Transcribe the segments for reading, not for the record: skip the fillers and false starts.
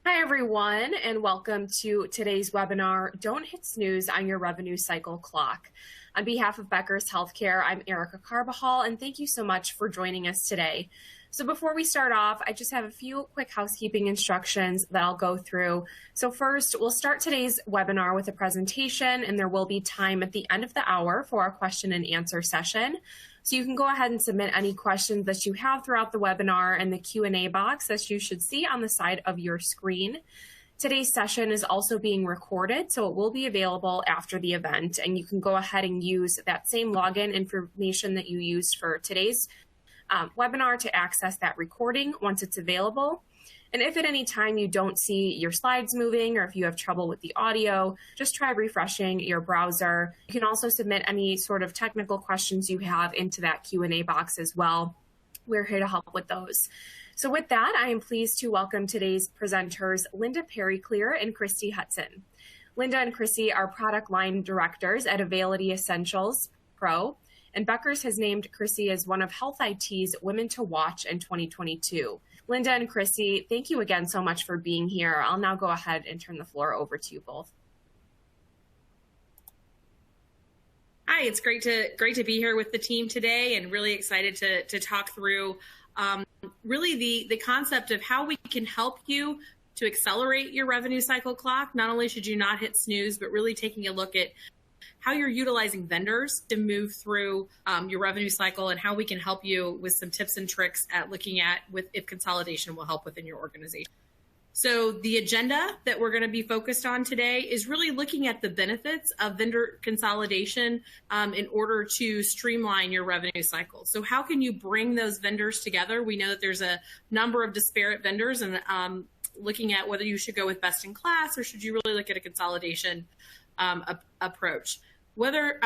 Hi, everyone, and welcome to today's webinar, Don't Hit Snooze on Your Revenue Cycle Clock. On behalf of Becker's Healthcare, I'm Erica Carbajal, and thank you so much for joining us today. So before we start off, I just have a few quick housekeeping instructions that I'll go through. So first, we'll start today's webinar with a presentation, and there will be time at the end of the hour for our question and answer session. So you can go ahead and submit any questions that you have throughout the webinar in the Q&A box that you should see on the side of your screen. Today's session is also being recorded, so it will be available after the event, and you can go ahead and use that same login information that you used for today's webinar to access that recording once it's available. And if at any time you don't see your slides moving, or if you have trouble with the audio, just try refreshing your browser. You can also submit any sort of technical questions you have into that Q&A box as well. We're here to help with those. So with that, I am pleased to welcome today's presenters, Linda Perryclear and Christy Hudson. Linda and Christy are product line directors at Availity Essentials Pro, and Becker's has named Christy as one of Health IT's Women to Watch in 2022. Linda and Christy, thank you again so much for being here. I'll now go ahead and turn the floor over to you both. Hi, it's great to be here with the team today, and really excited to talk through really the concept of how we can help you to accelerate your revenue cycle clock. Not only should you not hit snooze, but really taking a look at how you're utilizing vendors to move through your revenue cycle, and how we can help you with some tips and tricks at looking at if consolidation will help within your organization. So the agenda that we're going to be focused on today is really looking at the benefits of vendor consolidation in order to streamline your revenue cycle. So how can you bring those vendors together? We know that there's a number of disparate vendors, and looking at whether you should go with best in class or should you really look at a consolidation approach. Whether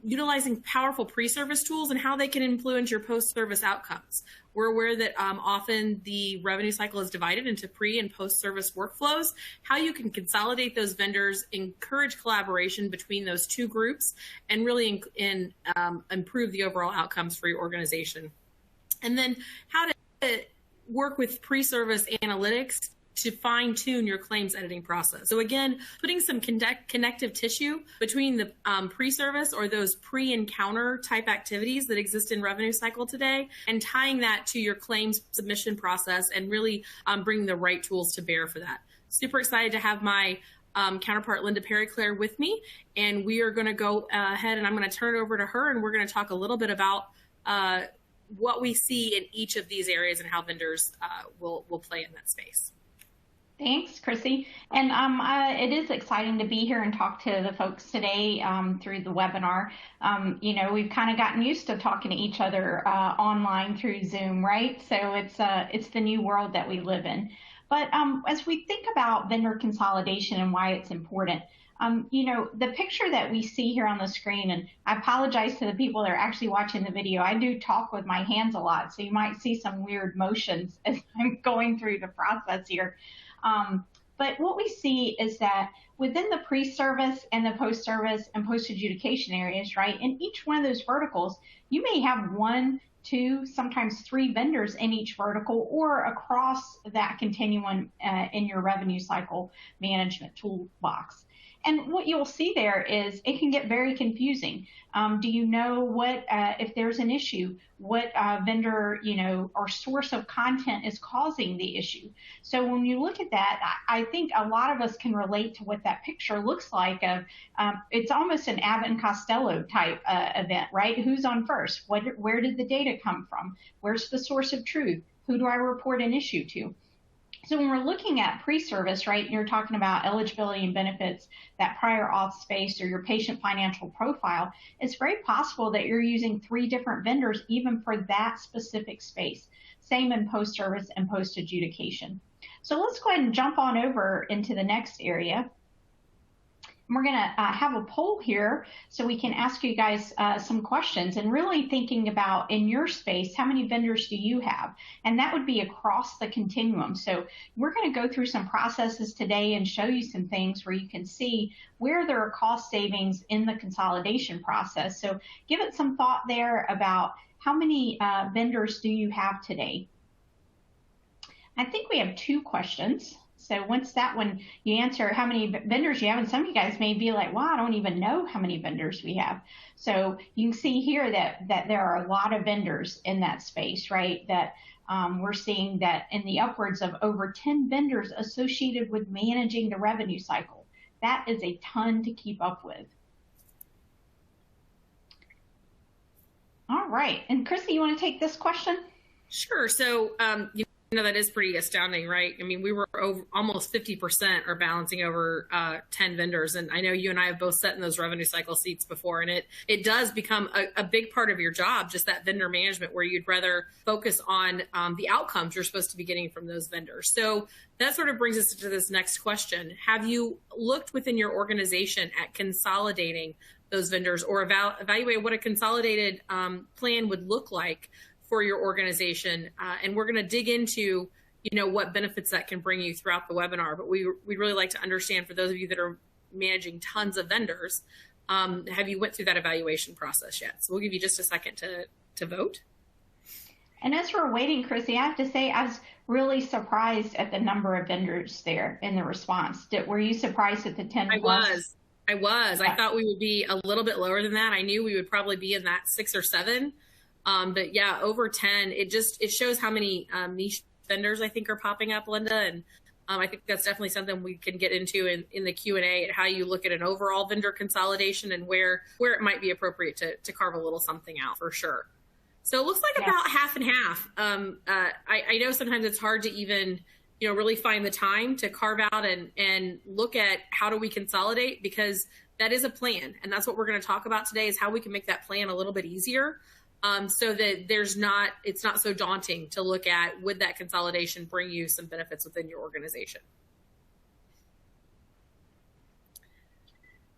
utilizing powerful pre-service tools and how they can influence your post-service outcomes. We're aware that often the revenue cycle is divided into pre and post-service workflows. How you can consolidate those vendors, encourage collaboration between those two groups, and really improve the overall outcomes for your organization. And then how to work with pre-service analytics to fine-tune your claims editing process. So again, putting some connective tissue between the pre-service or those pre-encounter type activities that exist in revenue cycle today, and tying that to your claims submission process, and really bringing the right tools to bear for that. Super excited to have my counterpart Linda Perryclear with me, and we are going to go ahead and I'm going to turn it over to her, and we're going to talk a little bit about what we see in each of these areas and how vendors will play in that space. Thanks, Chrissy. And it is exciting to be here and talk to the folks today through the webinar. You know, we've kind of gotten used to talking to each other online through Zoom, right? So it's the new world that we live in. But as we think about vendor consolidation and why it's important, you know, the picture that we see here on the screen, and I apologize to the people that are actually watching the video. I do talk with my hands a lot, so you might see some weird motions as I'm going through the process here. But what we see is that within the pre-service and the post-service and post-adjudication areas, right, in each one of those verticals, you may have 1, 2, sometimes 3 vendors in each vertical or across that continuum in your revenue cycle management toolbox. And what you'll see there is it can get very confusing. Do you know what, if there's an issue, what vendor, you know, or source of content is causing the issue? So when you look at that, I think a lot of us can relate to what that picture looks like. It's almost an Abbott and Costello type event, right? Who's on first? Where did the data come from? Where's the source of truth? Who do I report an issue to? So when we're looking at pre-service, right, you're talking about eligibility and benefits, that prior auth space, or your patient financial profile. It's very possible that you're using 3 different vendors even for that specific space. Same in post-service and post-adjudication. So let's go ahead and jump on over into the next area. We're going to have a poll here so we can ask you guys some questions, and really thinking about, in your space, how many vendors do you have? And that would be across the continuum. So we're going to go through some processes today and show you some things where you can see where there are cost savings in the consolidation process. So give it some thought there about how many vendors do you have today? I think we have 2 questions. So once that one, you answer how many vendors you have, and some of you guys may be like, wow, I don't even know how many vendors we have. So you can see here that there are a lot of vendors in that space, right? That we're seeing that in the upwards of over 10 vendors associated with managing the revenue cycle. That is a ton to keep up with. All right. And Chrissy, you want to take this question? Sure. So, that is pretty astounding, right? I mean, we were over almost 50% are balancing over 10 vendors. And I know you and I have both sat in those revenue cycle seats before, and it does become a big part of your job, just that vendor management, where you'd rather focus on the outcomes you're supposed to be getting from those vendors. So that sort of brings us to this next question. Have you looked within your organization at consolidating those vendors, or evaluate what a consolidated plan would look like for your organization? And we're going to dig into, what benefits that can bring you throughout the webinar. But we'd really like to understand, for those of you that are managing tons of vendors, have you went through that evaluation process yet? So we'll give you just a second to vote. And as we're waiting, Chrissy, I have to say I was really surprised at the number of vendors there in the response. Were you surprised at the 10 plus? I was. I thought we would be a little bit lower than that. I knew we would probably be in that 6 or 7. But yeah, over 10, it shows how many niche vendors I think are popping up, Linda. And I think that's definitely something we can get into in the Q&A, at how you look at an overall vendor consolidation and where it might be appropriate to carve a little something out, for sure. So it looks like about half and half. I know sometimes it's hard to even, really find the time to carve out and look at how do we consolidate, because that is a plan. And that's what we're going to talk about today, is how we can make that plan a little bit easier. So that it's not so daunting to look at, would that consolidation bring you some benefits within your organization?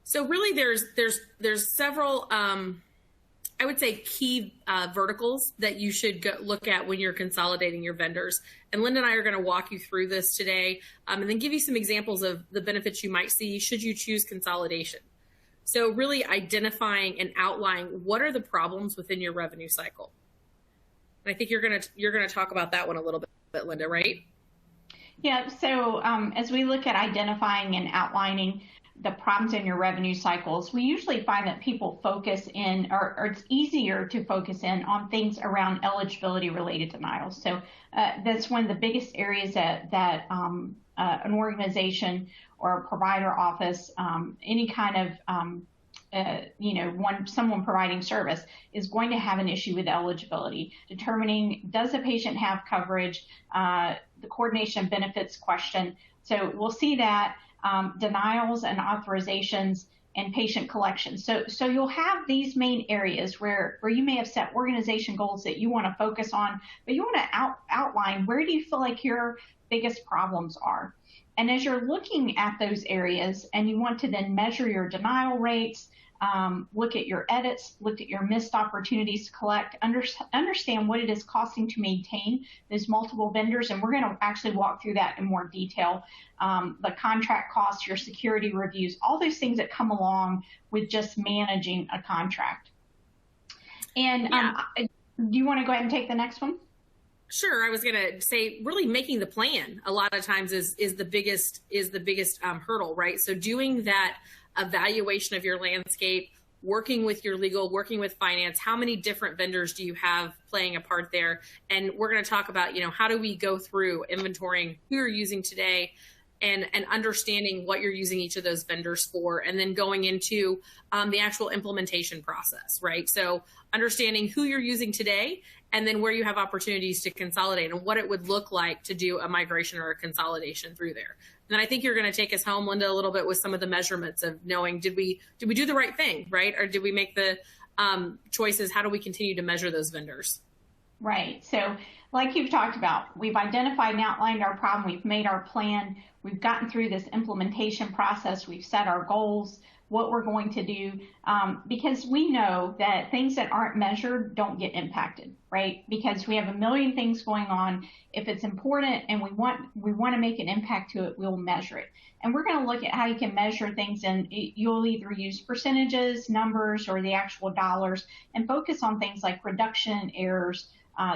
So really there's several, I would say, key verticals that you should look at when you're consolidating your vendors. And Linda and I are going to walk you through this today, and then give you some examples of the benefits you might see should you choose consolidation. So really identifying and outlining what are the problems within your revenue cycle. And I think you're going to talk about that one a little bit, Linda, right? Yeah. So as we look at identifying and outlining the problems in your revenue cycles, we usually find that people focus in, or it's easier to focus in on things around eligibility related denials. So that's one of the biggest areas that an organization or a provider office, any kind of someone providing service is going to have an issue with eligibility, determining, does the patient have coverage, the coordination of benefits question. So we'll see that, denials and authorizations, and patient collections. So you'll have these main areas where you may have set organization goals that you want to focus on, but you want to outline, where do you feel like your biggest problems are? And as you're looking at those areas, and you want to then measure your denial rates, look at your edits, look at your missed opportunities to collect, understand what it is costing to maintain those multiple vendors. And we're going to actually walk through that in more detail. The contract costs, your security reviews, all those things that come along with just managing a contract. And do you want to go ahead and take the next one? Sure. I was going to say, really making the plan a lot of times is the biggest hurdle, right? So doing that evaluation of your landscape, working with your legal, working with finance, how many different vendors do you have playing a part there? And we're going to talk about, how do we go through inventorying who you're using today, and understanding what you're using each of those vendors for, and then going into the actual implementation process, right? So understanding who you're using today, and then where you have opportunities to consolidate, and what it would look like to do a migration or a consolidation through there. And then I think you're going to take us home, Linda, a little bit with some of the measurements of knowing, did we do the right thing, right? Or did we make the choices? How do we continue to measure those vendors? Right. So like you've talked about, we've identified and outlined our problem. We've made our plan. We've gotten through this implementation process. We've set our goals, what we're going to do, because we know that things that aren't measured don't get impacted, right? Because we have a million things going on. If it's important and we want to make an impact to it, we'll measure it. And we're going to look at how you can measure things, and you'll either use percentages, numbers, or the actual dollars, and focus on things like reduction in errors,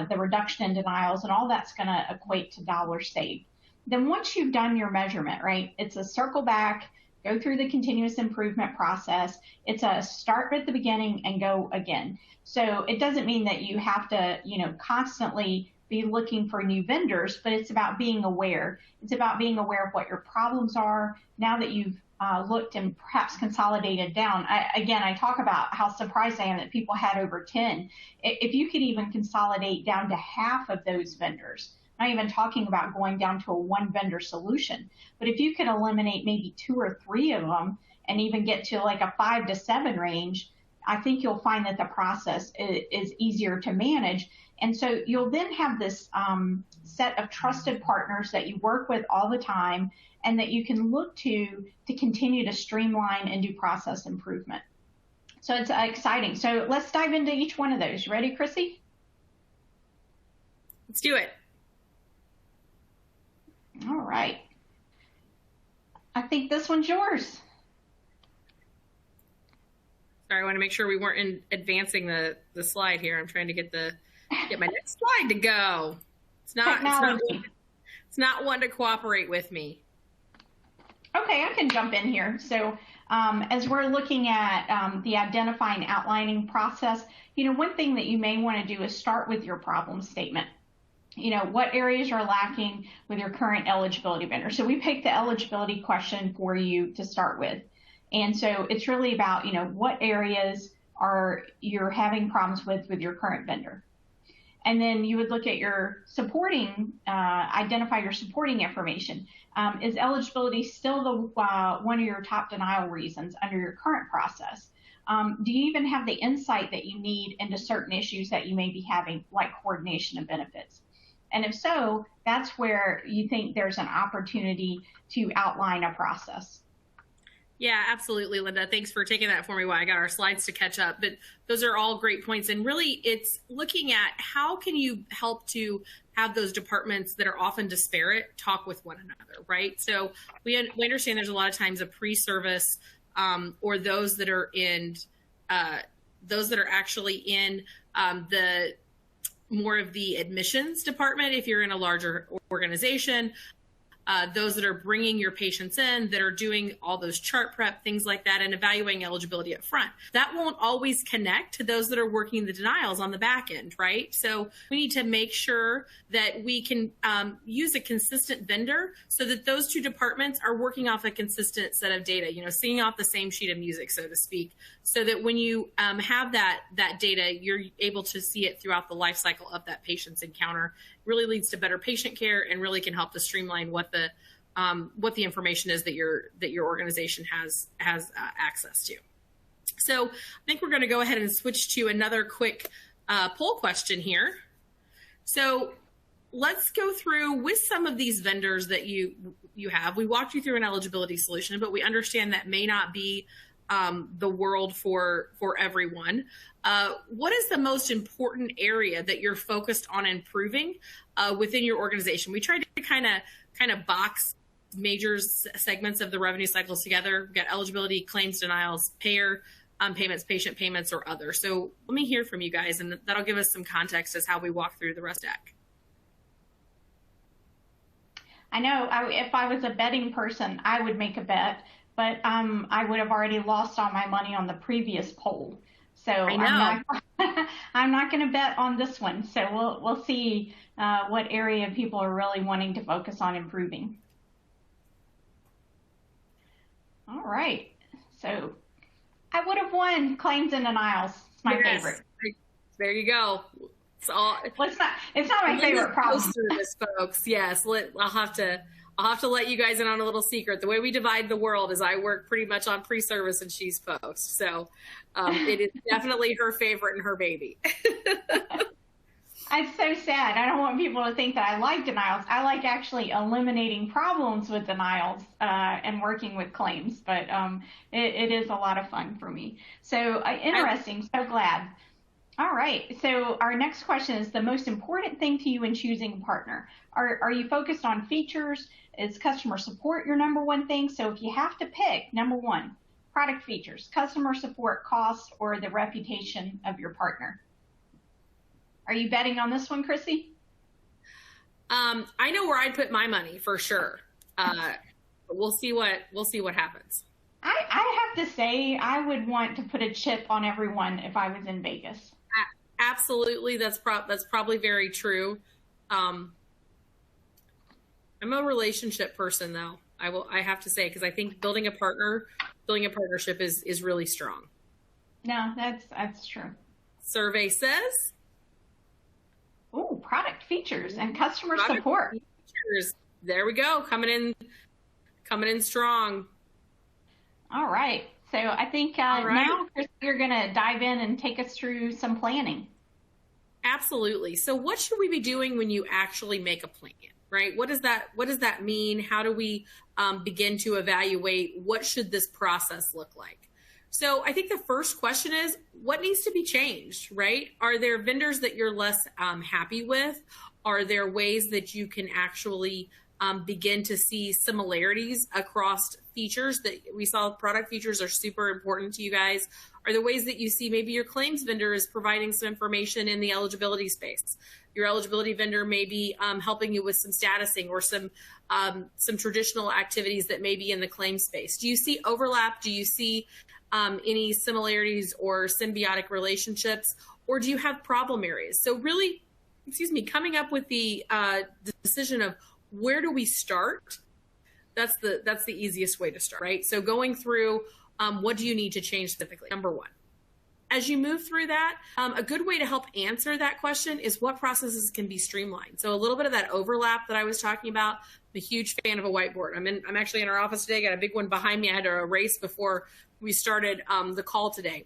the reduction in denials, and all that's going to equate to dollars saved. then once you've done your measurement, right, it's a circle back, go through the continuous improvement process. It's a start at the beginning and go again. So it doesn't mean that you have to, constantly be looking for new vendors, but it's about being aware. It's about being aware of what your problems are now that you've looked and perhaps consolidated down. I talk about how surprised I am that people had over 10. If you could even consolidate down to half of those vendors, not even talking about going down to a one vendor solution, but if you could eliminate maybe 2 or 3 of them and even get to like a 5 to 7 range, I think you'll find that the process is easier to manage. And so you'll then have this set of trusted partners that you work with all the time and that you can look to continue to streamline and do process improvement. So it's exciting. So let's dive into each one of those. Ready, Chrissy? Let's do it. All right. I think this one's yours. Sorry, I want to make sure we weren't advancing the slide here. I'm trying to get my next slide to go. It's not one to cooperate with me. Okay, I can jump in here. So as we're looking at the identifying outlining process, one thing that you may want to do is start with your problem statement. What areas are lacking with your current eligibility vendor. So we picked the eligibility question for you to start with. And so it's really about, what areas are you're having problems with your current vendor. And then you would look at your supporting, identify your supporting information. Is eligibility still the one of your top denial reasons under your current process? Do you even have the insight that you need into certain issues that you may be having, like coordination of benefits? And if so, that's where you think there's an opportunity to outline a process. Yeah, absolutely, Linda. Thanks for taking that for me while I got our slides to catch up. But those are all great points. And really, it's looking at how can you help to have those departments that are often disparate talk with one another, right? So we understand there's a lot of times a pre-service or those that are actually in the more of the admissions department if you're in a larger organization. Those that are bringing your patients in, that are doing all those chart prep, things like that, and evaluating eligibility up front. That won't always connect to those that are working the denials on the back end, right? So we need to make sure that we can use a consistent vendor so that those two departments are working off a consistent set of data, singing off the same sheet of music, so to speak, so that when you have that data, you're able to see it throughout the life cycle of that patient's encounter. Really leads to better patient care and really can help to streamline what the information is that your organization has access to. So I think we're going to go ahead and switch to another quick poll question here. So let's go through with some of these vendors that you have. We walked you through an eligibility solution, but we understand that may not be the world for everyone. What is the most important area that you're focused on improving within your organization? We tried to kind of box major segments of the revenue cycles together. We've got eligibility, claims denials, payer payments, patient payments, or other. So let me hear from you guys, and that'll give us some context as how we walk through the rest deck. I know if I was a betting person, I would make a bet, but I would have already lost all my money on the previous poll. So I'm not going to bet on this one. So we'll see what area people are really wanting to focus on improving. All right. So I would have won claims and denials. It's my favorite. There you go. Well, it's not my favorite problem. Through this, folks. Yes, I'll have to let you guys in on a little secret. The way we divide the world is I work pretty much on pre-service and she's post. So it is definitely her favorite and her baby. It's so sad. I don't want people to think that I like denials. I like actually eliminating problems with denials and working with claims. But it is a lot of fun for me. So interesting. So glad. All right. So our next question is the most important thing to you in choosing a partner. Are you focused on features? Is customer support your number one thing? So if you have to pick, number one, product features, customer support, cost, or the reputation of your partner. Are you betting on this one, Chrissy? I know where I'd put my money for sure. But we'll see what happens. I have to say, I would want to put a chip on everyone if I was in Vegas. Absolutely, that's probably very true. I'm a relationship person, though. I have to say, because I think building a partnership is really strong. No, that's true. Survey says. Oh, product features and customer support. Features. There we go, coming in strong. All right. So I think now, Chris, you're going to dive in and take us through some planning. Absolutely. So what should we be doing when you actually make a plan, right? What does that mean? How do we begin to evaluate what should this process look like? So I think the first question is, what needs to be changed, right? Are there vendors that you're less happy with? Are there ways that you can actually begin to see similarities across features that we saw? Product features are super important to you guys. Are there ways that you see maybe your claims vendor is providing some information in the eligibility space? Your eligibility vendor may be helping you with some statusing or some traditional activities that may be in the claim space. Do you see overlap? Do you see any similarities or symbiotic relationships? Or do you have problem areas? So really, coming up with the decision of where do we start? That's the easiest way to start, right? So going through what do you need to change specifically? Number one. As you move through that, a good way to help answer that question is what processes can be streamlined. So a little bit of that overlap that I was talking about. I'm a huge fan of a whiteboard. I'm actually in our office today. Got a big one behind me. I had to erase before we started the call today.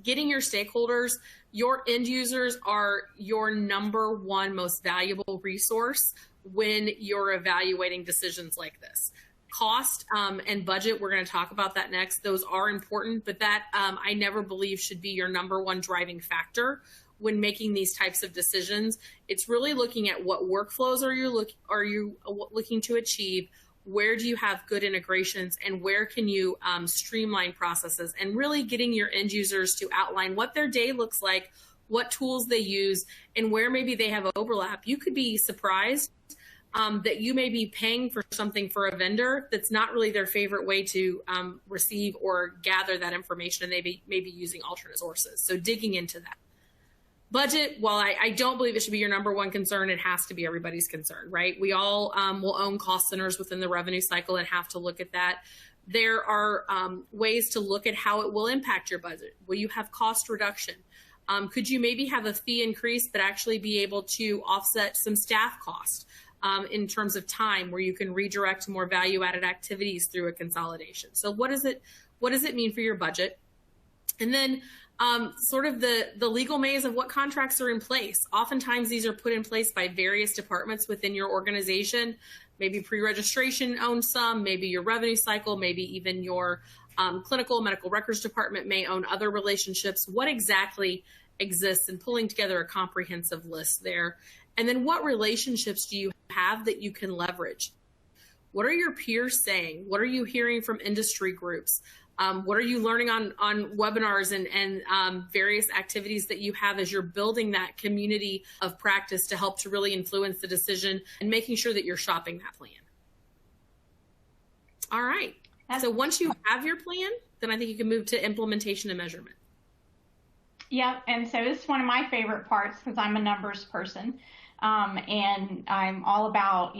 Getting your stakeholders, your end users are your number one most valuable resource when you're evaluating decisions like this. Cost and budget, we're going to talk about that next. Those are important, but that I never believe should be your number one driving factor when making these types of decisions. It's really looking at what workflows are you looking to achieve, where do you have good integrations, and where can you streamline processes, and really getting your end users to outline what their day looks like, what tools they use, and where maybe they have overlap. You could be surprised that you may be paying for something for a vendor that's not really their favorite way to receive or gather that information, and they may be using alternate sources. So digging into that. Budget, while I don't believe it should be your number one concern, it has to be everybody's concern, right? We all will own cost centers within the revenue cycle and have to look at that. There are ways to look at how it will impact your budget. Will you have cost reduction? Could you maybe have a fee increase but actually be able to offset some staff cost in terms of time, where you can redirect more value-added activities through a consolidation? So what does it mean for your budget? And then sort of the legal maze of what contracts are in place. Oftentimes these are put in place by various departments within your organization. Maybe pre-registration owns some, maybe your revenue cycle, maybe even your clinical medical records department may own other relationships. What exactly exists, and pulling together a comprehensive list there. And then what relationships do you have that you can leverage? What are your peers saying? What are you hearing from industry groups? What are you learning on webinars and various activities that you have as you're building that community of practice to help to really influence the decision and making sure that you're shopping that plan? All right. So once you have your plan, then I think you can move to implementation and measurement. Yeah, and so this is one of my favorite parts because I'm a numbers person, and I'm all about,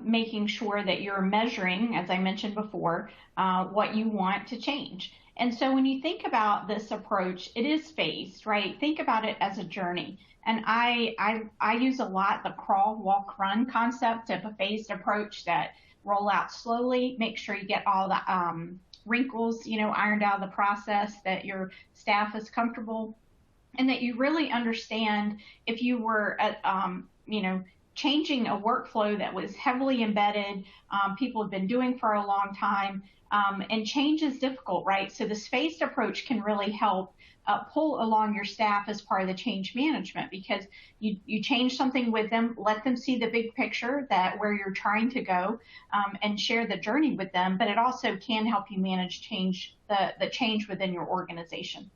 making sure that you're measuring, as I mentioned before, what you want to change. And so when you think about this approach, it is phased, right? Think about it as a journey. And I use a lot the crawl, walk, run concept of a phased approach that roll out slowly, make sure you get all the wrinkles, ironed out of the process, that your staff is comfortable, and that you really understand if you were at, changing a workflow that was heavily embedded, people have been doing for a long time, and change is difficult, right? So this phased approach can really help pull along your staff as part of the change management, because you change something with them, let them see the big picture, that where you're trying to go, and share the journey with them, but it also can help you manage the change within your organization.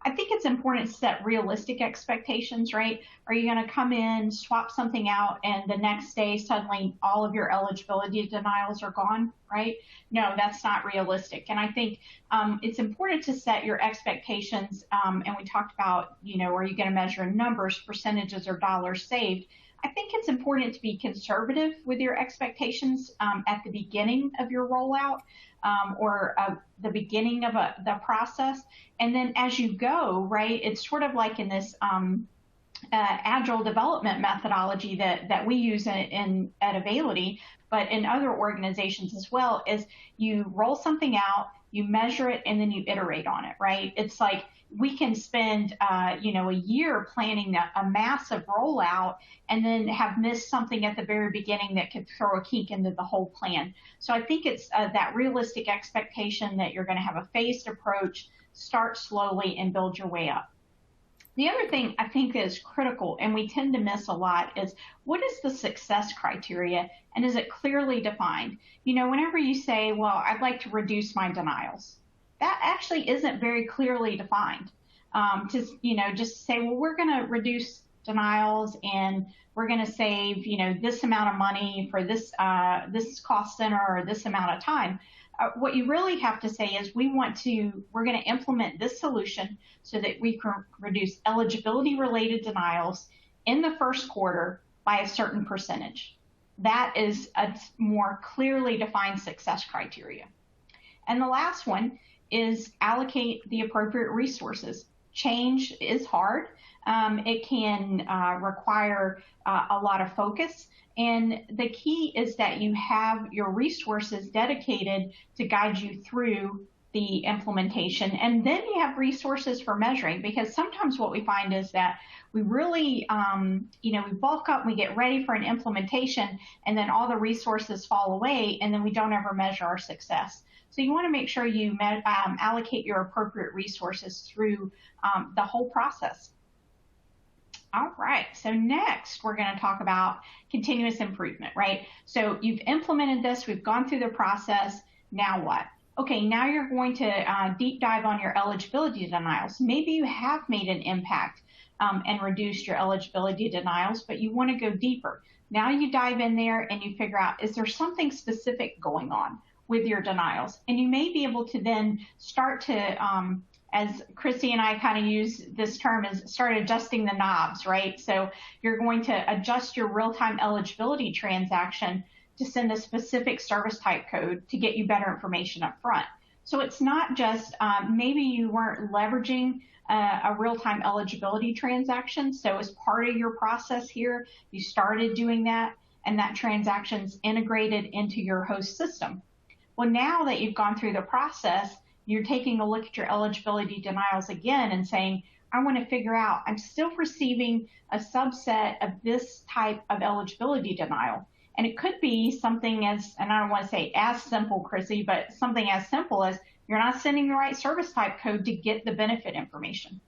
I think it's important to set realistic expectations, right? Are you going to come in, swap something out, and the next day suddenly all of your eligibility denials are gone, right? No, that's not realistic. And I think it's important to set your expectations. And we talked about, are you going to measure numbers, percentages, or dollars saved? I think it's important to be conservative with your expectations at the beginning of your rollout or the beginning of the process. And then as you go, right, it's sort of like in this agile development methodology that we use at Availity, but in other organizations as well, is you roll something out, you measure it, and then you iterate on it, right? It's like we can spend, a year planning a massive rollout and then have missed something at the very beginning that could throw a kink into the whole plan. So I think it's that realistic expectation that you're going to have a phased approach, start slowly, and build your way up. The other thing I think is critical, and we tend to miss a lot, is what is the success criteria, and is it clearly defined? Whenever you say, well, I'd like to reduce my denials, that actually isn't very clearly defined. Just say, well, we're going to reduce denials and we're going to save, this amount of money for this cost center or this amount of time. What you really have to say is we're going to implement this solution so that we can reduce eligibility-related denials in the first quarter by a certain percentage. That is a more clearly defined success criteria. And the last one is allocate the appropriate resources. Change is hard. It can require a lot of focus. And the key is that you have your resources dedicated to guide you through the implementation. And then you have resources for measuring, because sometimes what we find is that we really, we bulk up, we get ready for an implementation, and then all the resources fall away, and then we don't ever measure our success. So you want to make sure you allocate your appropriate resources through the whole process. All right, so next we're going to talk about continuous improvement, right? So you've implemented this, we've gone through the process, now what? Okay, now you're going to deep dive on your eligibility denials. Maybe you have made an impact and reduced your eligibility denials, but you want to go deeper. Now you dive in there and you figure out, is there something specific going on with your denials? And you may be able to then start to, as Chrissy and I kind of use this term, is start adjusting the knobs, right? So you're going to adjust your real-time eligibility transaction to send a specific service type code to get you better information up front. So it's not just maybe you weren't leveraging a real-time eligibility transaction. So as part of your process here, you started doing that, and that transaction's integrated into your host system. Well, now that you've gone through the process, you're taking a look at your eligibility denials again and saying, I want to figure out, I'm still receiving a subset of this type of eligibility denial. And it could be something as, and I don't want to say as simple, Chrissy, but something as simple as you're not sending the right service type code to get the benefit information.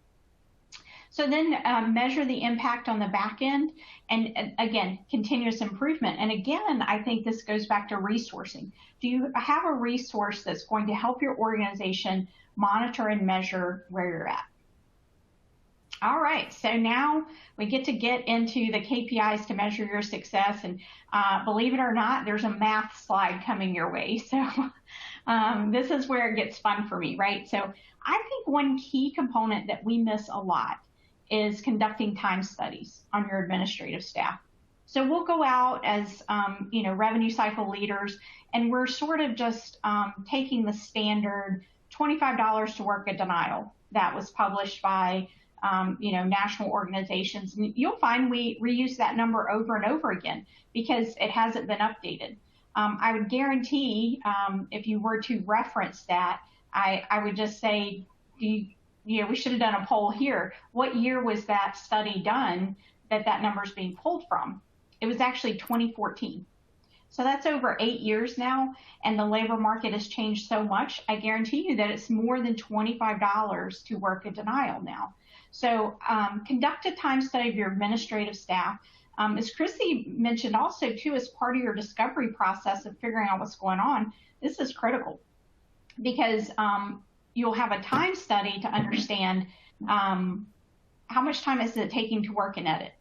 So then measure the impact on the back end, and again, continuous improvement. And again, I think this goes back to resourcing. Do you have a resource that's going to help your organization monitor and measure where you're at? All right, so now we get into the KPIs to measure your success. And believe it or not, there's a math slide coming your way. So this is where it gets fun for me, right? So I think one key component that we miss a lot is conducting time studies on your administrative staff. So we'll go out as, revenue cycle leaders, and we're sort of just taking the standard $25 to work a denial that was published by, national organizations. And you'll find we reuse that number over and over again because it hasn't been updated. I would guarantee if you were to reference that, I would just say, we should have done a poll here. What year was that study done that number is being pulled from? It was actually 2014. So that's over 8 years now, and the labor market has changed so much. I guarantee you that it's more than $25 to work a denial now. So conduct a time study of your administrative staff. As Chrissy mentioned also, too, as part of your discovery process of figuring out what's going on, this is critical because you'll have a time study to understand How much time is it taking to work an edit?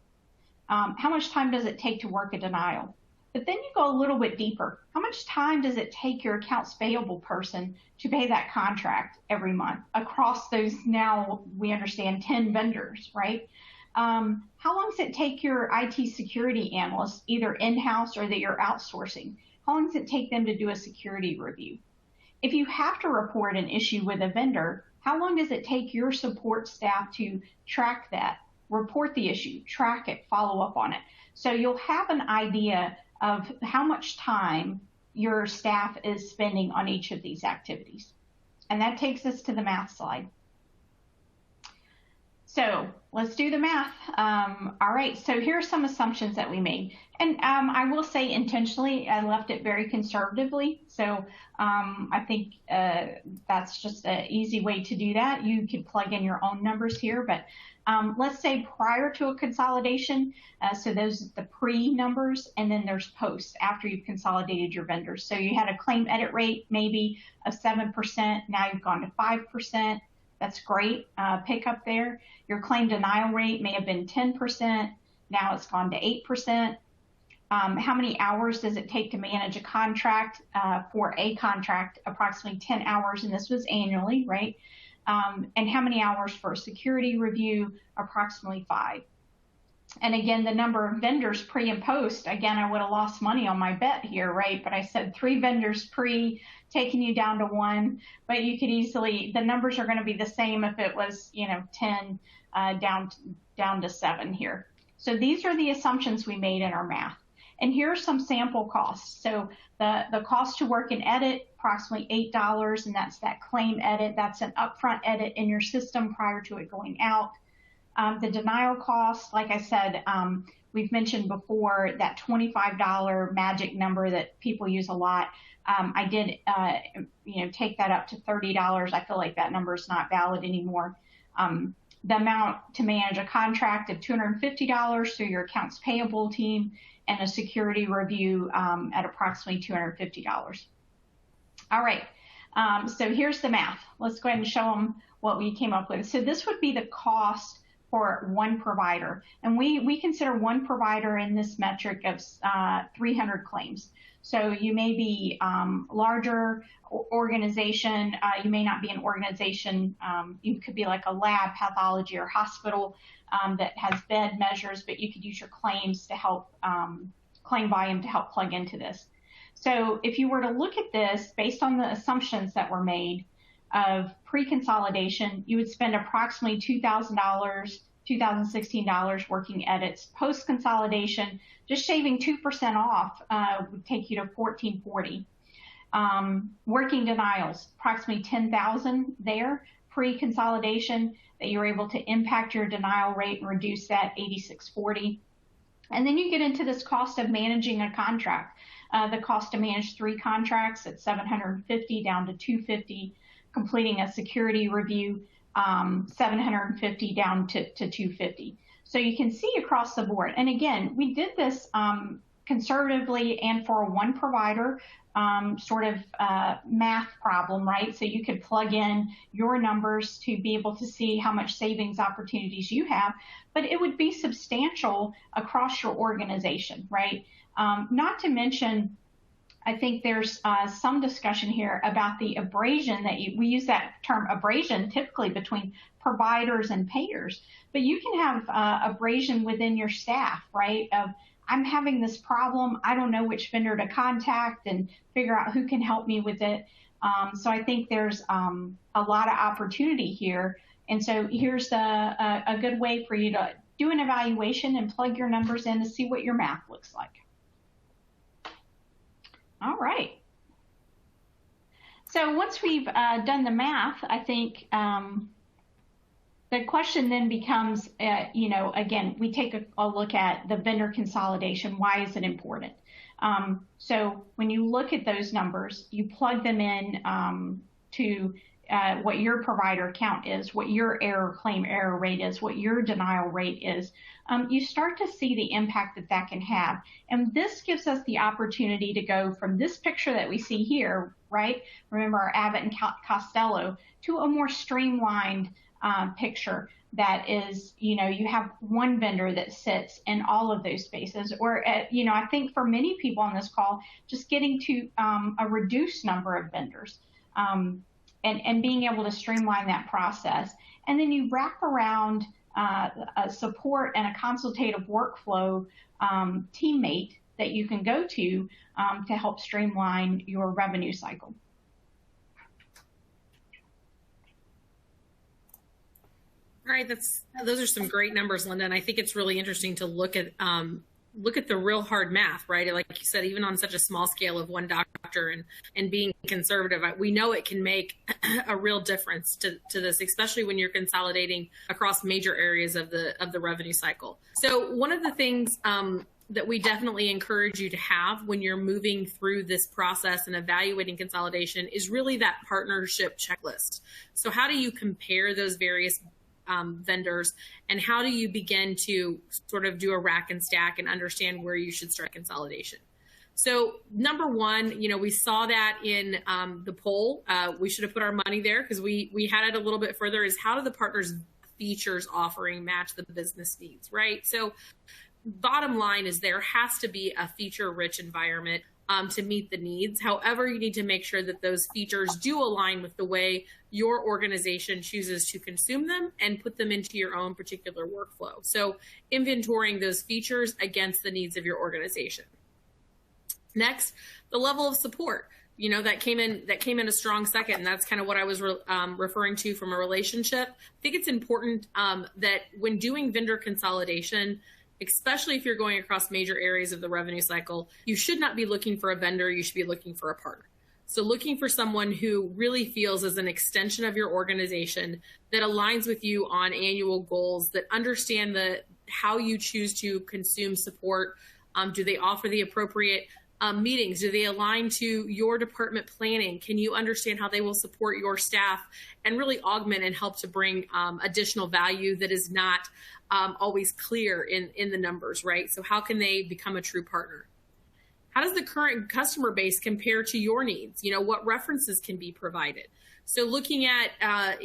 How much time does it take to work a denial? But then you go a little bit deeper. How much time does it take your accounts payable person to pay that contract every month across those, now we understand, 10 vendors, right? How long does it take your IT security analyst, either in-house or that you're outsourcing? How long does it take them to do a security review? If you have to report an issue with a vendor, how long does it take your support staff to track that, report the issue, track it, follow up on it? So you'll have an idea of how much time your staff is spending on each of these activities. And that takes us to the math slide. So let's do the math. All right, so here are some assumptions that we made. And I will say intentionally, I left it very conservatively. So I think that's just an easy way to do that. You can plug in your own numbers here, but let's say prior to a consolidation, so those are the pre numbers, and then there's post after you've consolidated your vendors. So you had a claim edit rate maybe of 7%, now you've gone to 5%. That's great pickup there. Your claim denial rate may have been 10%. Now it's gone to 8%. How many hours does it take to manage a contract? For a contract, approximately 10 hours, and this was annually, right? And how many hours for a security review? Approximately 5. And again, the number of vendors pre and post, again, I would have lost money on my bet here, right? But I said 3 vendors pre, taking you down to 1, but you could easily, the numbers are going to be the same if it was, 10 down to 7 here. So these are the assumptions we made in our math. And here are some sample costs. So the cost to work an edit, approximately $8, and that's that claim edit. That's an upfront edit in your system prior to it going out. The denial cost, like I said, we've mentioned before, that $25 magic number that people use a lot. I did, take that up to $30. I feel like that number is not valid anymore. The amount to manage a contract of $250 through your accounts payable team, and a security review at approximately $250. All right, so here's the math. Let's go ahead and show them what we came up with. So this would be the cost for one provider. And we consider one provider in this metric of 300 claims. So you may be larger organization, you may not be an organization, you could be like a lab, pathology, or hospital that has bed measures, but you could use your claims to help, claim volume to help plug into this. So if you were to look at this based on the assumptions that were made of pre-consolidation, you would spend approximately $2,000, $2,016 working edits. Post-consolidation, just shaving 2% off would take you to $1,440. Working denials, approximately $10,000 there. Pre-consolidation, that you're able to impact your denial rate and reduce that, $86.40. And then you get into this cost of managing a contract. The cost to manage 3 contracts at $750 down to $250, completing a security review, $750 down to $250. So you can see across the board. And again, we did this conservatively and for one provider math problem, right? So you could plug in your numbers to be able to see how much savings opportunities you have, but it would be substantial across your organization, right? Not to mention, I think there's some discussion here about the abrasion that we use that term abrasion typically between providers and payers, but you can have abrasion within your staff, right? Of I'm having this problem, I don't know which vendor to contact and figure out who can help me with it. So I think there's a lot of opportunity here. And so here's a good way for you to do an evaluation and plug your numbers in to see what your math looks like. All right. So once we've done the math, I think the question then becomes, again, we take a look at the vendor consolidation. Why is it important? So when you look at those numbers, you plug them in to what your provider count is, what your claim error rate is, what your denial rate is. You start to see the impact that can have. And this gives us the opportunity to go from this picture that we see here, right? Remember our Abbott and Costello, to a more streamlined picture that is, you have one vendor that sits in all of those spaces, or, I think for many people on this call, just getting to a reduced number of vendors and being able to streamline that process. And then you wrap around a support and a consultative workflow teammate that you can go to help streamline your revenue cycle. All right, those are some great numbers, Linda, and I think it's really interesting to look at the real hard math, right? Like you said, even on such a small scale of one doctor and being conservative, we know it can make a real difference to this, especially when you're consolidating across major areas of the revenue cycle. So one of the things that we definitely encourage you to have when you're moving through this process and evaluating consolidation is really that partnership checklist. So how do you compare those various vendors, and how do you begin to sort of do a rack and stack and understand where you should start consolidation? So number one, we saw that in the poll. We should have put our money there because we had it a little bit further, is how do the partners' features offering match the business needs, right? So bottom line is there has to be a feature-rich environment to meet the needs. However, you need to make sure that those features do align with the way your organization chooses to consume them and put them into your own particular workflow. So inventorying those features against the needs of your organization. Next, the level of support. That came in a strong second, and that's kind of what I was referring to from a relationship. I think it's important that when doing vendor consolidation, especially if you're going across major areas of the revenue cycle, you should not be looking for a vendor, you should be looking for a partner. So looking for someone who really feels as an extension of your organization, that aligns with you on annual goals, that understand how you choose to consume support. Do they offer the appropriate meetings? Do they align to your department planning? Can you understand how they will support your staff and really augment and help to bring additional value that is not always clear in the numbers, right? So how can they become a true partner? How does the current customer base compare to your needs? What references can be provided? So looking at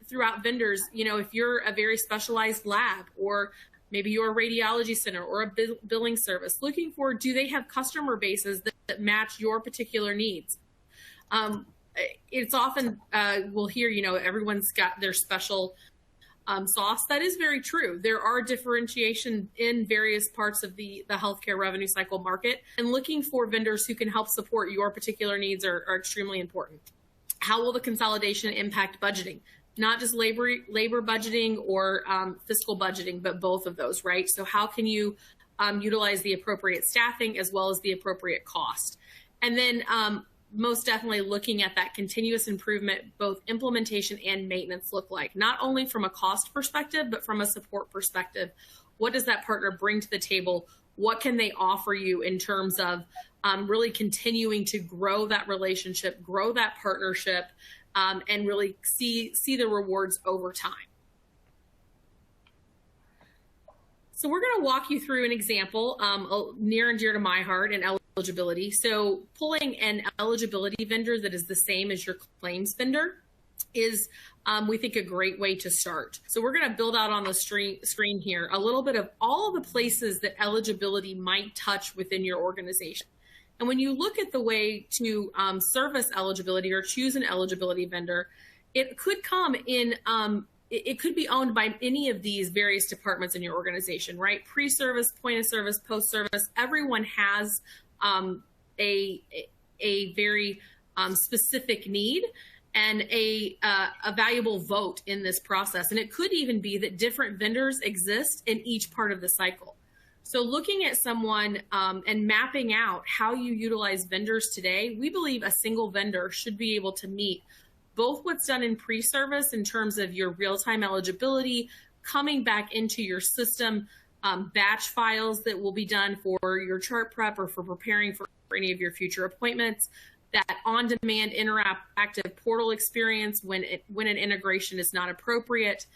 throughout vendors, if you're a very specialized lab, or maybe you're a radiology center or a billing service, looking for, do they have customer bases that match your particular needs? It's often, we'll hear, everyone's got their special sauce. That is very true. There are differentiation in various parts of the healthcare revenue cycle market, and looking for vendors who can help support your particular needs are extremely important. How will the consolidation impact budgeting? Not just labor budgeting or fiscal budgeting, but both of those, right? So how can you utilize the appropriate staffing as well as the appropriate cost? And then most definitely looking at that continuous improvement, both implementation and maintenance look like, not only from a cost perspective, but from a support perspective. What does that partner bring to the table? What can they offer you in terms of really continuing to grow that relationship, grow that partnership, and really see the rewards over time? So we're going to walk you through an example near and dear to my heart, in eligibility. So pulling an eligibility vendor that is the same as your claims vendor is, we think, a great way to start. So we're going to build out on the screen here a little bit of all of the places that eligibility might touch within your organization. And when you look at the way to service eligibility or choose an eligibility vendor, it could come in, it could be owned by any of these various departments in your organization, right? Pre-service, point of service, post-service, everyone has a very specific need and a valuable vote in this process. And it could even be that different vendors exist in each part of the cycle. So looking at someone and mapping out how you utilize vendors today, we believe a single vendor should be able to meet both what's done in pre-service in terms of your real-time eligibility, coming back into your system, batch files that will be done for your chart prep or for preparing for any of your future appointments, that on-demand interactive portal experience when an integration is not appropriate,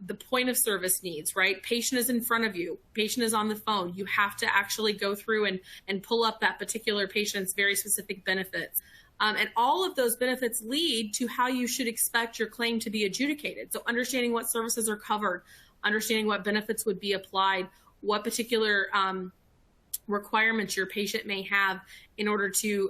the point of service needs, right? Patient is in front of you, patient is on the phone. You have to actually go through and pull up that particular patient's very specific benefits. And all of those benefits lead to how you should expect your claim to be adjudicated. So understanding what services are covered, understanding what benefits would be applied, what particular requirements your patient may have in order to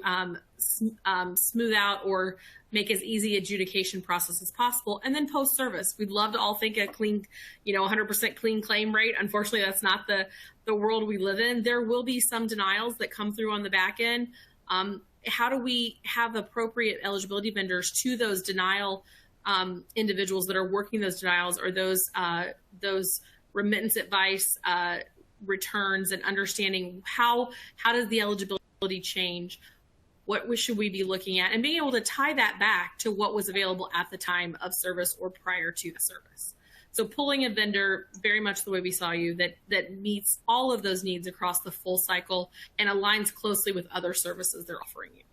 smooth out or make as easy adjudication process as possible. And then post-service, we'd love to all think a clean, 100% clean claim rate. Unfortunately, that's not the world we live in. There will be some denials that come through on the back end. How do we have appropriate eligibility vendors to those denial individuals that are working those denials, or those remittance advice returns, and understanding how does the eligibility change? What should we be looking at, and being able to tie that back to what was available at the time of service or prior to the service. So pulling a vendor very much the way we saw you, that meets all of those needs across the full cycle and aligns closely with other services they're offering you.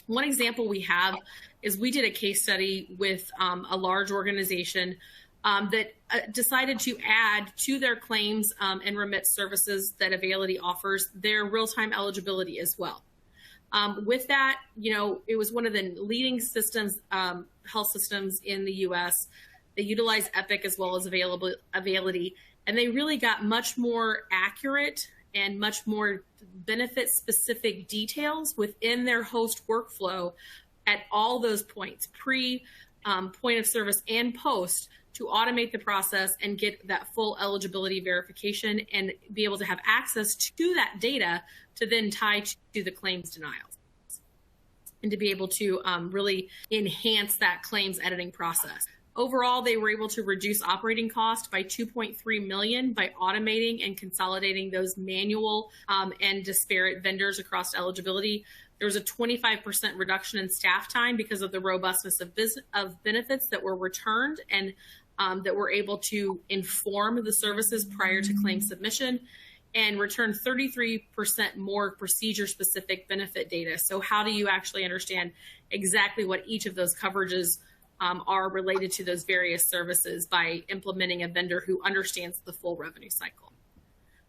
One example we have is we did a case study with a large organization that decided to add to their claims and remit services that Availity offers their real-time eligibility as well. With that, it was one of the leading systems, health systems in the U.S. They utilize Epic as well as Availity, and they really got much more accurate and much more benefit-specific details within their host workflow at all those points, point of service and post, to automate the process and get that full eligibility verification and be able to have access to that data to then tie to the claims denials and to be able to really enhance that claims editing process. Overall, they were able to reduce operating costs by $2.3 million by automating and consolidating those manual and disparate vendors across eligibility. There was a 25% reduction in staff time because of the robustness of benefits that were returned and that were able to inform the services prior to claim submission, and return 33% more procedure-specific benefit data. So how do you actually understand exactly what each of those coverages are related to those various services by implementing a vendor who understands the full revenue cycle?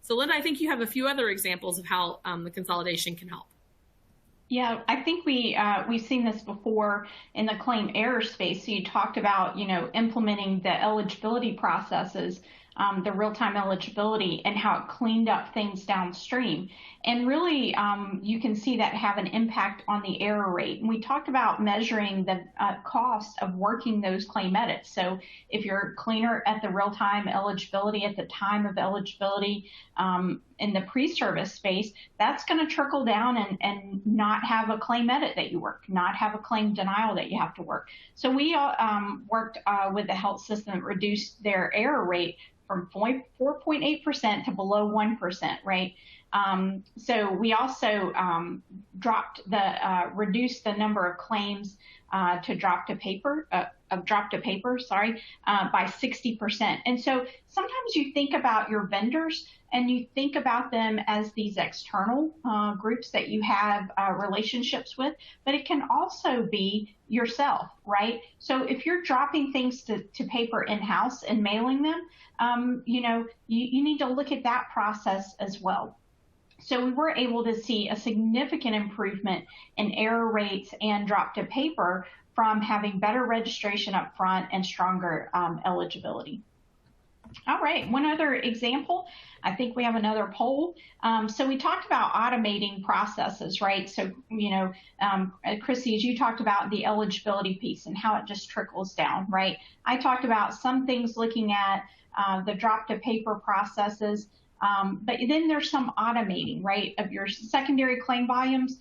So Linda, I think you have a few other examples of how the consolidation can help. Yeah, I think we've seen this before in the claim error space. So you talked about, implementing the eligibility processes, the real-time eligibility, and how it cleaned up things downstream. And really, you can see that have an impact on the error rate. And we talked about measuring the cost of working those claim edits. So if you're cleaner at the real-time eligibility at the time of eligibility in the pre-service space, that's going to trickle down and not have a claim edit that you work, not have a claim denial that you have to work. So we worked with the health system that reduced their error rate from 4.8% to below 1%, right? So we also reduced the number of claims to drop to paper, by 60%. And so sometimes you think about your vendors and you think about them as these external groups that you have relationships with, but it can also be yourself, right? So if you're dropping things to paper in-house and mailing them, you need to look at that process as well. So we were able to see a significant improvement in error rates and drop to paper from having better registration up front and stronger eligibility. All right, one other example. I think we have another poll. So we talked about automating processes, right? So, Chrissy, as you talked about the eligibility piece and how it just trickles down, right? I talked about some things looking at the drop to paper processes, but then there's some automating, right, of your secondary claim volumes.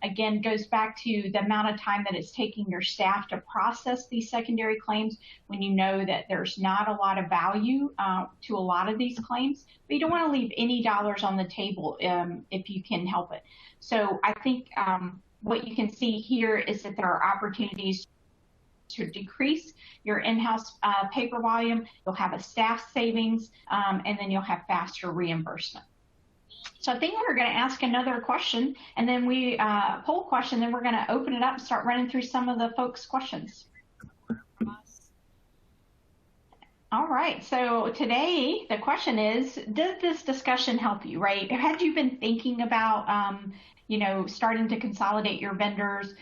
Again, goes back to the amount of time that it's taking your staff to process these secondary claims when you know that there's not a lot of value to a lot of these claims, but you don't want to leave any dollars on the table if you can help it. So I think what you can see here is that there are opportunities to decrease your in-house paper volume. You'll have a staff savings, and then you'll have faster reimbursement. So I think we're going to ask another question, and then poll question, then we're going to open it up and start running through some of the folks' questions. All right. So today the question is, does this discussion help you, right? Had you been thinking about, starting to consolidate your vendors?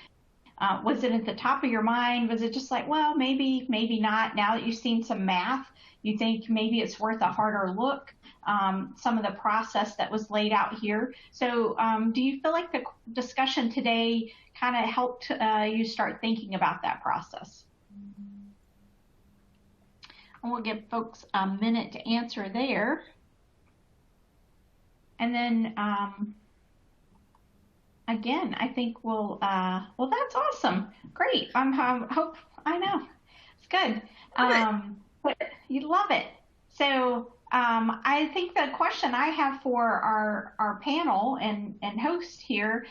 Was it at the top of your mind? Was it just like, well, maybe, maybe not? Now that you've seen some math, you think maybe it's worth a harder look, some of the process that was laid out here. So do you feel like the discussion today kind of helped you start thinking about that process? And we'll give folks a minute to answer there. And then, again, I think well, that's awesome. Great. I know. It's good. But you love it. So I think the question I have for our panel and host here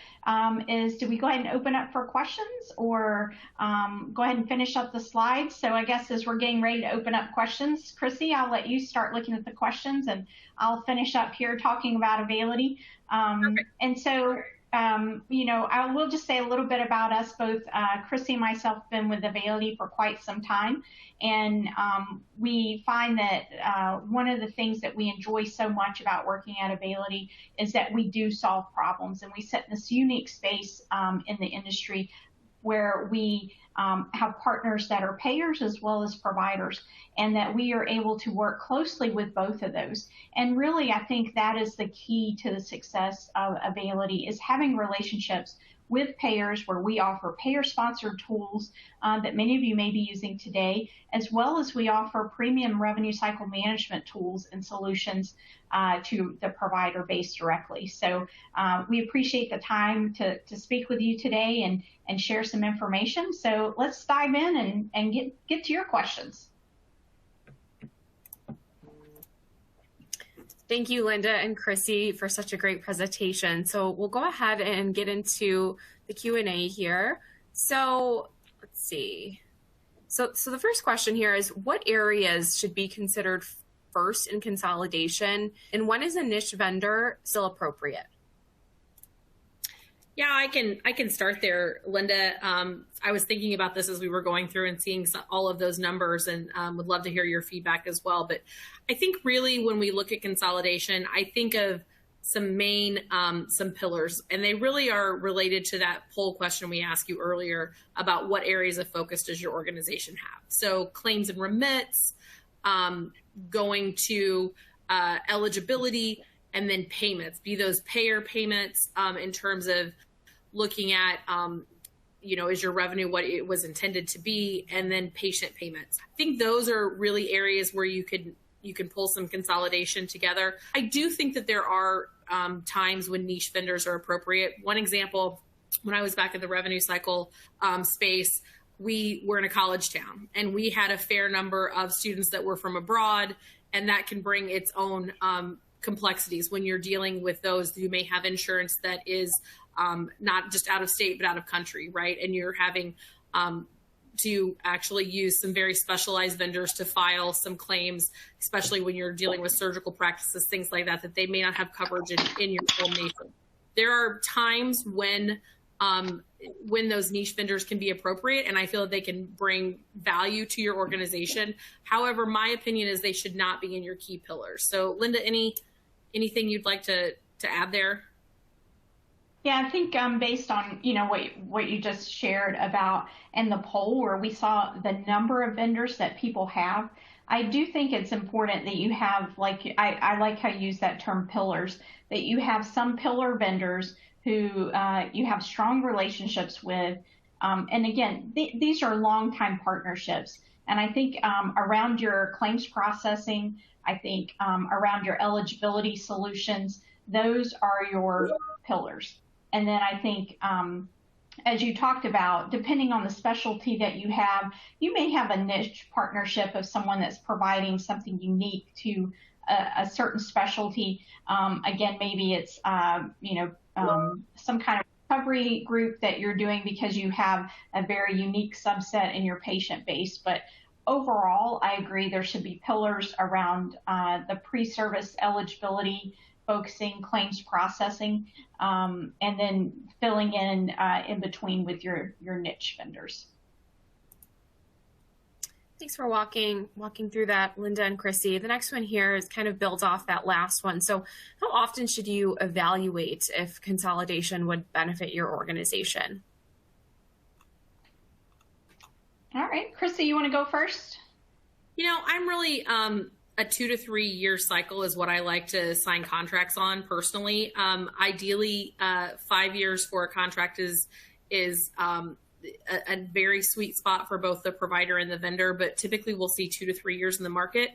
is, do we go ahead and open up for questions, or go ahead and finish up the slides? So I guess as we're getting ready to open up questions, Chrissy, I'll let you start looking at the questions, and I'll finish up here talking about Availity. And so, I will just say a little bit about us. Both Chrissy and myself have been with Availity for quite some time. And we find that one of the things that we enjoy so much about working at Availity is that we do solve problems. And we sit in this unique space in the industry where we have partners that are payers as well as providers, and that we are able to work closely with both of those. And really, I think that is the key to the success of Availity, is having relationships with payers where we offer payer-sponsored tools that many of you may be using today, as well as we offer premium revenue cycle management tools and solutions to the provider base directly. So we appreciate the time to speak with you today and share some information. So let's dive in and get to your questions. Thank you, Linda and Chrissy, for such a great presentation. So we'll go ahead and get into the Q&A here. So let's see. So the first question here is, what areas should be considered first in consolidation, and when is a niche vendor still appropriate? Yeah, I can start there, Linda. I was thinking about this as we were going through and seeing all of those numbers, and would love to hear your feedback as well. But I think really when we look at consolidation, I think of some pillars, and they really are related to that poll question we asked you earlier about what areas of focus does your organization have. So claims and remits, going to eligibility, and then payments, be those payer payments in terms of looking at, is your revenue what it was intended to be, and then patient payments. I think those are really areas where you can pull some consolidation together. I do think that there are times when niche vendors are appropriate. One example, when I was back in the revenue cycle space, we were in a college town, and we had a fair number of students that were from abroad, and that can bring its own complexities when you're dealing with those. You may have insurance that is not just out of state, but out of country, right? And you're having to actually use some very specialized vendors to file some claims, especially when you're dealing with surgical practices, things like that, that they may not have coverage in your own nation. There are times when those niche vendors can be appropriate, and I feel that they can bring value to your organization. However, my opinion is they should not be in your key pillars. So Linda, anything you'd like to add there? Yeah, I think based on what you just shared about in the poll, where we saw the number of vendors that people have, I do think it's important that you have, like, I like how you use that term pillars, that you have some pillar vendors who you have strong relationships with. And again, these are long-time partnerships. And I think around your claims processing, I think around your eligibility solutions, those are your pillars. And then I think, as you talked about, depending on the specialty that you have, you may have a niche partnership of someone that's providing something unique to a certain specialty. Again, maybe it's, some kind of recovery group that you're doing because you have a very unique subset in your patient base. But overall, I agree there should be pillars around the pre-service eligibility, focusing claims processing, and then filling in between with your niche vendors. Thanks for walking through that, Linda and Chrissy. The next one here is kind of builds off that last one. So how often should you evaluate if consolidation would benefit your organization? All right, Chrissy, you want to go first? I'm really a 2 to 3 year cycle is what I like to sign contracts on personally. Ideally, 5 years for a contract is a very sweet spot for both the provider and the vendor, but typically we'll see 2 to 3 years in the market.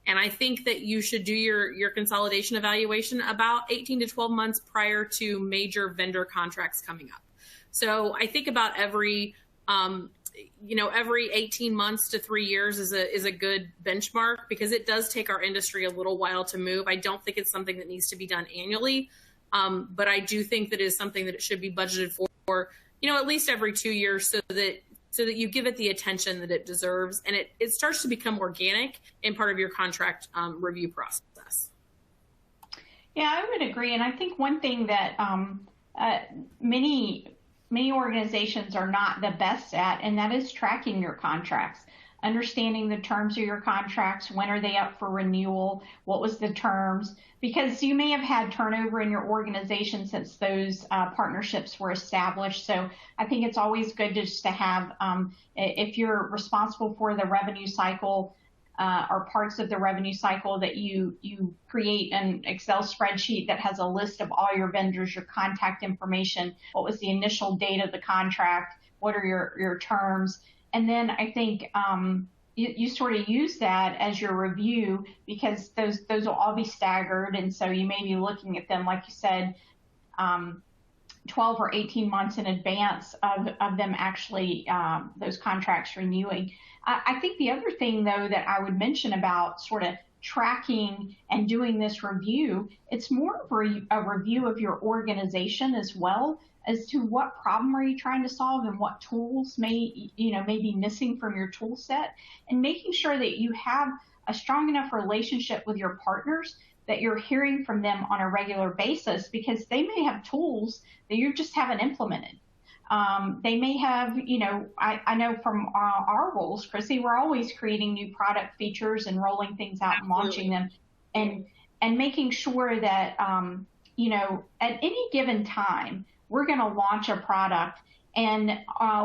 And I think that you should do your consolidation evaluation about 18 to 12 months prior to major vendor contracts coming up. So I think about every 18 months to 3 years is a good benchmark, because it does take our industry a little while to move. I don't think it's something that needs to be done annually, but I do think that it is something that it should be budgeted for, at least every 2 years, so that you give it the attention that it deserves, and it starts to become organic in part of your contract review process. Yeah, I would agree. And I think one thing that many organizations are not the best at, and that is tracking your contracts, understanding the terms of your contracts. When are they up for renewal? What was the terms? Because you may have had turnover in your organization since those partnerships were established. So I think it's always good just to have, if you're responsible for the revenue cycle or parts of the revenue cycle, that you create an Excel spreadsheet that has a list of all your vendors, your contact information, what was the initial date of the contract, what are your terms. And then I think you sort of use that as your review, because those will all be staggered. And so you may be looking at them, like you said, 12 or 18 months in advance of them actually, those contracts renewing. I think the other thing, though, that I would mention about sort of tracking and doing this review, it's more of a review of your organization as well, as to what problem are you trying to solve and what tools may be missing from your tool set, and making sure that you have a strong enough relationship with your partners that you're hearing from them on a regular basis, because they may have tools that you just haven't implemented. They may have, I know from our roles, Chrissy, we're always creating new product features and rolling things out and launching them, and making sure that, at any given time, we're going to launch a product, and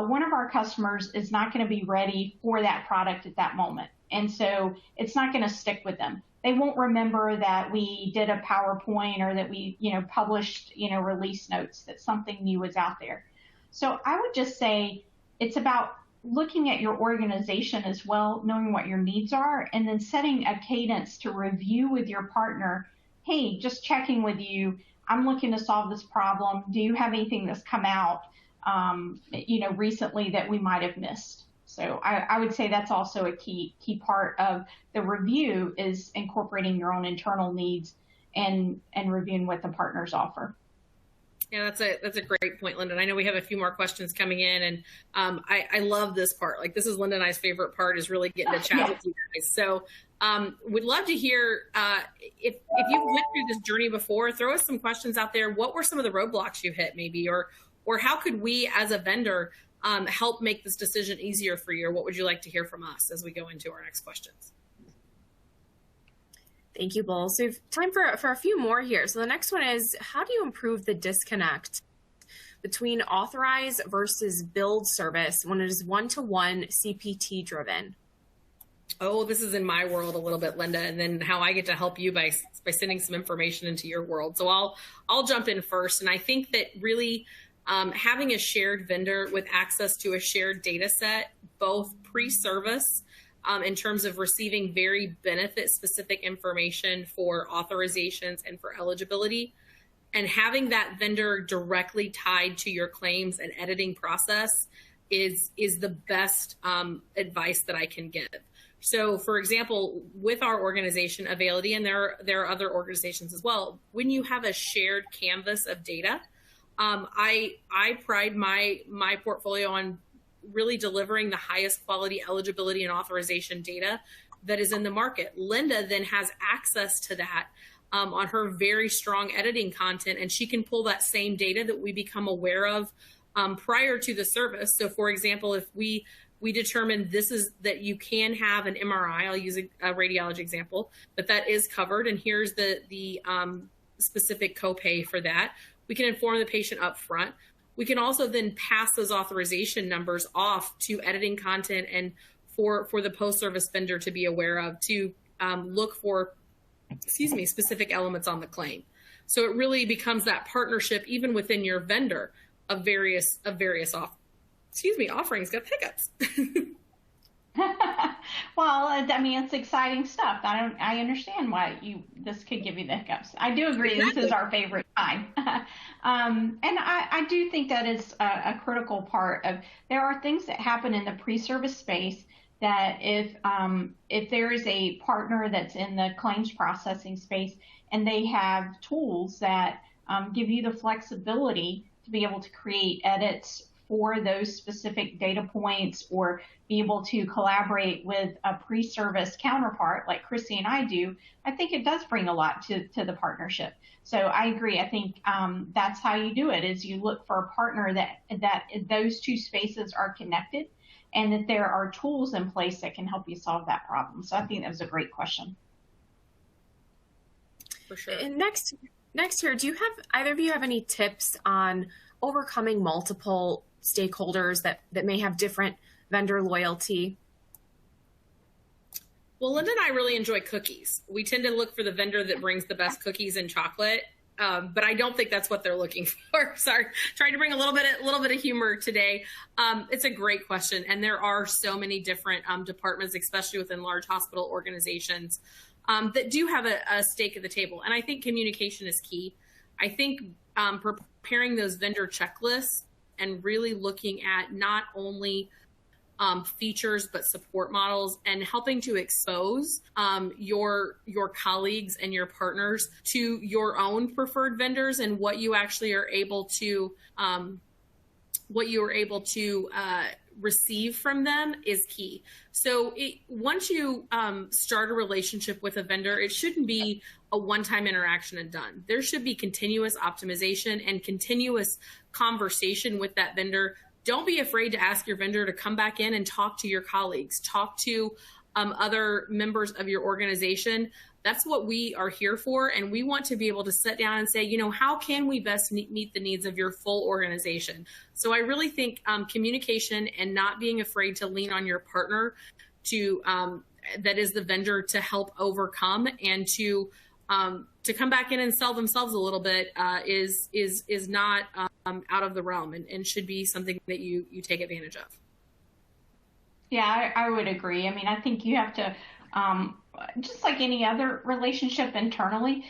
one of our customers is not going to be ready for that product at that moment. And so it's not going to stick with them. They won't remember that we did a PowerPoint or that we, published, release notes, that something new was out there. So I would just say it's about looking at your organization as well, knowing what your needs are, and then setting a cadence to review with your partner. Hey, just checking with you. I'm looking to solve this problem. Do you have anything that's come out, recently that we might have missed? So I would say that's also a key part of the review, is incorporating your own internal needs and reviewing what the partners offer. Yeah, that's a great point, Linda. And I know we have a few more questions coming in, and I love this part. Like, this is Linda and I's favorite part, is really getting to chat with you guys. So would love to hear if you've went through this journey before, throw us some questions out there. What were some of the roadblocks you hit, maybe, or how could we as a vendor help make this decision easier for you? Or what would you like to hear from us as we go into our next questions? Thank you, Bull. So we have time for a few more here. So the next one is, how do you improve the disconnect between authorize versus build service when it is one-to-one CPT driven? Oh, this is in my world a little bit, Linda, and then how I get to help you by sending some information into your world. So I'll jump in first. And I think that really having a shared vendor with access to a shared data set, both pre-service, in terms of receiving very benefit-specific information for authorizations and for eligibility, and having that vendor directly tied to your claims and editing process is the best advice that I can give. So, for example, with our organization, Availity, and there are other organizations as well, when you have a shared canvas of data, I pride my portfolio on really delivering the highest quality eligibility and authorization data that is in the market. Linda then has access to that on her very strong editing content, and she can pull that same data that we become aware of prior to the service. So, for example, if we we determine that you can have an MRI. I'll use a radiology example, but that is covered. And here's the specific copay for that. We can inform the patient up front. We can also then pass those authorization numbers off to editing content and for the post-service vendor to be aware of, to look for, specific elements on the claim. So it really becomes that partnership, even within your vendor, of various offerings. Got hiccups. Well, I mean, it's exciting stuff. I understand why this could give you the hiccups. I do agree. Exactly. This is our favorite time. And I do think that is a critical part of, there are things that happen in the pre-service space that if there is a partner that's in the claims processing space and they have tools that give you the flexibility to be able to create edits for those specific data points, or be able to collaborate with a pre-service counterpart like Chrissy and I do, I think it does bring a lot to the partnership. So I agree. I think that's how you do it, is you look for a partner that those two spaces are connected, and that there are tools in place that can help you solve that problem. So I think that was a great question. For sure. And next here, do you have, either of you have any tips on overcoming multiple stakeholders that may have different vendor loyalty? Well, Linda and I really enjoy cookies. We tend to look for the vendor that brings the best cookies and chocolate, but I don't think that's what they're looking for. Sorry, trying to bring a little bit of humor today. It's a great question, and there are so many different departments, especially within large hospital organizations, that do have a stake at the table. And I think communication is key. I think preparing those vendor checklists and really looking at not only features but support models, and helping to expose your colleagues and your partners to your own preferred vendors and what you actually are able to receive from them is key. So once you start a relationship with a vendor, it shouldn't be a one-time interaction and done. There should be continuous optimization and continuous conversation with that vendor. Don't be afraid to ask your vendor to come back in and talk to your colleagues, talk to other members of your organization. That's what we are here for. And we want to be able to sit down and say, how can we best meet the needs of your full organization? So I really think communication and not being afraid to lean on your partner that is the vendor to help overcome and to come back in and sell themselves a little bit is not out of the realm, and should be something that you take advantage of. Yeah, I would agree. I mean, I think you have to, just like any other relationship internally,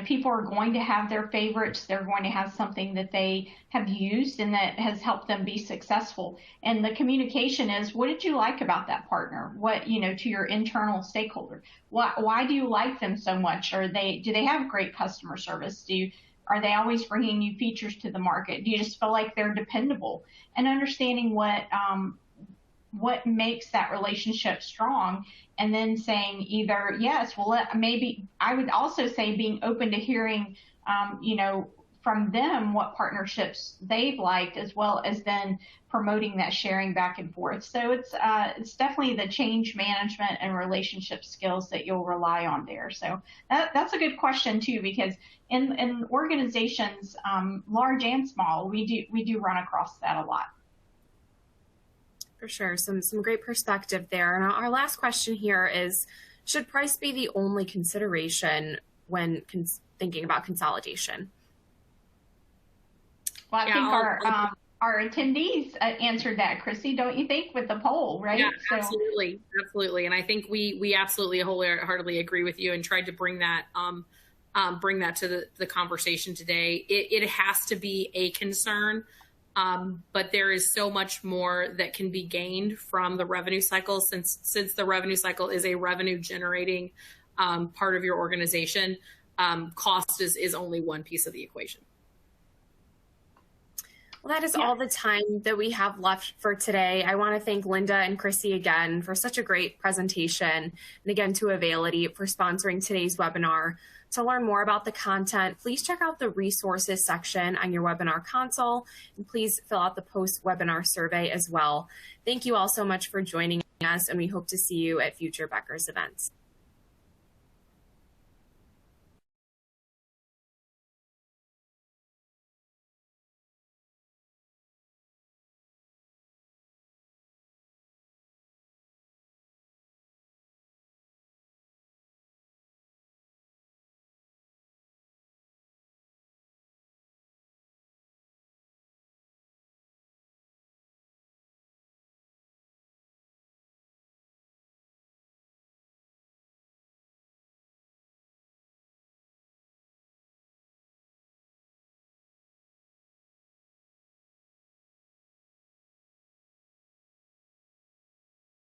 people are going to have their favorites. They're going to have something that they have used and that has helped them be successful. And the communication is, what did you like about that partner? What, to your internal stakeholder, why do you like them so much? Do they have great customer service? Are they always bringing new features to the market? Do you just feel like they're dependable? And understanding what makes that relationship strong, and then saying either yes, well, maybe I would also say being open to hearing, from them what partnerships they've liked, as well as then promoting that sharing back and forth. So it's definitely the change management and relationship skills that you'll rely on there. So that's a good question too, because in organizations, large and small, we do run across that a lot. For sure. Some great perspective there. And our last question here is, should price be the only consideration when thinking about consolidation? Well, I think our attendees answered that, Chrissy, don't you think, with the poll, right? Yeah, absolutely. Absolutely. And I think we absolutely wholeheartedly agree with you and tried to bring that to the conversation today. It has to be a concern. But there is so much more that can be gained from the revenue cycle, since the revenue cycle is a revenue generating part of your organization. Cost is only one piece of the equation. Well, that is all the time that we have left for today. I want to thank Linda and Chrissy again for such a great presentation, and again to Availity for sponsoring today's webinar. To learn more about the content, please check out the resources section on your webinar console, and please fill out the post-webinar survey as well. Thank you all so much for joining us, and we hope to see you at future Becker's events.